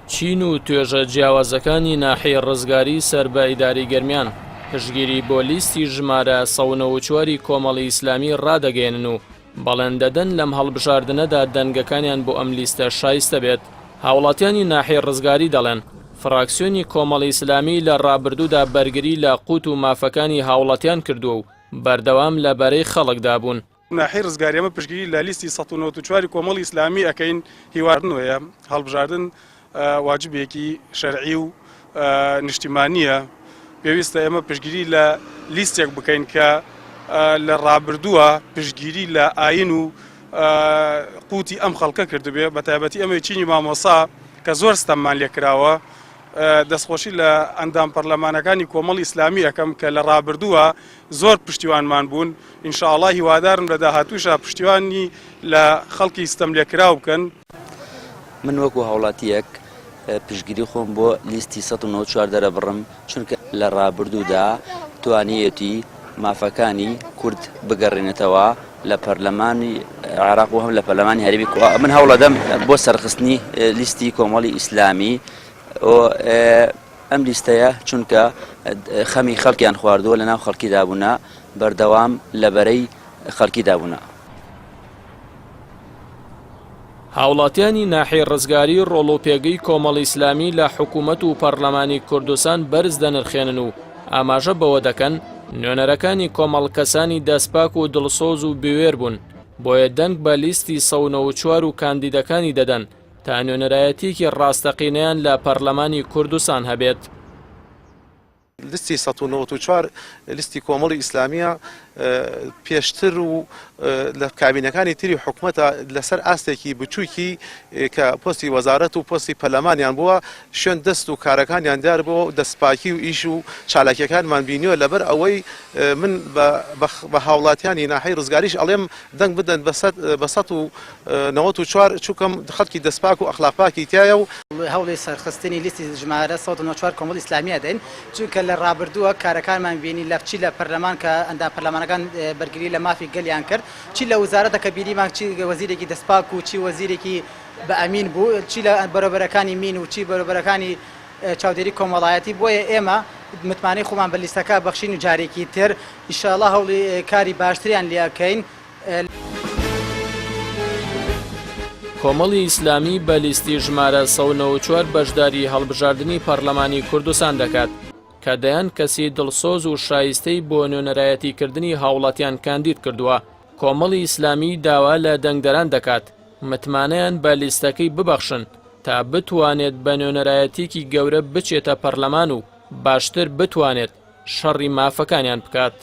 چین و توێژە جیاوازەکانی ناحیە ڕزگاری سەر بە ئیداری گەرمیان پشتگیری بۆ لیستی ژمارە 194 کۆمەڵی ئیسلامی ڕادەگەێنن و بەڵێن دەدەن لەم هەڵبژاردنەدا دەنگەکانیان بۆ ئەم لیستە شایستە بێت. هاوڵاتیانی ناحیە ڕزگاری دەڵێن فراکسیۆنی کۆمەڵی ئیسلامی لە ڕابردوودا بەرگری لە قوت و مافەکانی هاوڵاتیان کردووە و بەردەوام لە بەرەی خەڵکدا بوون. ناحیە ڕزگاری ئەمە پشتگیری لە لیستی 194 کۆمەڵی ئیسلامی ئەکەین هیواردنەوەیە. هەڵبژاردن واجبێکی شەرعی و نیشتیمانیە. پێویستە ئێمە پشتگیری لە لیستێک بکەین کە لە ڕابردووە پشتگیری لە ئاین و قوتی ئەم خەڵکە کردبێ، بە تایبەتی ئەمە چینی مامۆسا کە زۆر ستەممان لێکراوە دەستخۆشی لە ئەندام پەرلەمانەکانی کۆمەڵی ئیسلامی ئەەکەم کە لە ڕابردووە زۆر پشتیوانمان بوون. ئینشاءڵڵا هیوادارم لە داهاتووشە پشتیوانی لە خەڵکی ستەم لێکراو بکەن. من وەکو هاوڵاتیەک پشتگیری خۆم بۆ لیستی 194 دەرەبڕم، چونکە لە ڕابردوودا توانیەتی مافەکانی کورد بگەڕێنێتەوە لە پەرلەمانی عێراق و هەم لە پەرلەمانی هەرێمی کوردستان. من هەوڵەدەم بۆ سەرخستنی لیستی کۆمەڵی ئیسلامی ئەم لیستەیە، چونکە خەمی خەڵکیان خواردووە لە ناو خەڵکی دابوونا، بەردەوام لە بەرەی خەڵکی دابوونا. هاوڵاتیانی ناحیە ڕزگاری ڕۆڵۆپێگەی کۆمەڵی ئیسلامی لە حکوومەت و پەرلەمانی کوردستان بەرز دەنرخێنن و ئاماژە بەوە دەکەن نوێنەرەکانی کۆمەڵ کەسانی دەستپاک و دڵسۆز و بوێر بوون، بۆیە دەنگ بە لیستی 194 و کاندیدەکانی دەدەن تا نوێنەرایەتێکی ڕاستەقینەیان لە پەرلەمانی کوردستان هەبێت. لیستی 194 لیستی کۆمەڵی ئیسلامیە پێشتر و لە کابینەکانی تری حکوومەتە لەسەر ئاستێکی بچووکی کە پۆستی وەزارەت و پۆستی پەرلەمانیان بووە، شوێن دەست و کارەکانیان دیار بووە و دەستپاکی و ئیش و چالاکیەکانمان بینیوە. لەبەر ئەوەی من بە هاوڵاتیانی ناحیە ڕزگاریش ئەڵێم دەنگ بدەن بە 194 چووکەم خەڵکی دەستپاک و ئەخلاقپاکی تایە و هەوڵی سەرخستنی لیستی ژمارە 194 کۆمەڵی ئیسلامیە دەین، چونکە لە ڕابردووە کارەکانمان بینی لە چی لە پەرلەمان کە ئەندام پەرلەمانەکان بەرگری لە مافی گەلیان کرد، چی لە وزارەتە کە بیریمان چی وەزیرێکی دەستپاک و چی وەزیرێکی بە ئەمین بوو، چی لە بەرەبەرەکانی مین و چی بەرەبەرەکانی چاودێری کۆمەڵایەتی. بۆیە ئێمە متمانەی خۆمان بە لیستەکە بەخشین و جارێکی تر ئینشاءڵڵا هەوڵی کاری باشتریان لێکەین. کۆمەڵی ئیسلامی بە لیستی ژمارە 194 بەشداری هەڵبژاردننی پەرلەمانی کوردستان دەکات کە دەیان کەسی دڵسۆز و شایستەی بۆ نوێنەرایەتیکردنی هاوڵاتیان کاندید کردووە. کۆمەڵی ئیسلامی داوا لە دەنگدەران دەکات متمانەیان بە لیستەکەی ببەخشن تا بتوانێت بە نوێنەرایەتێکی گەورە بچێتە پەرلەمان و باشتر بتوانێت شەڕی مافەکانیان بکات.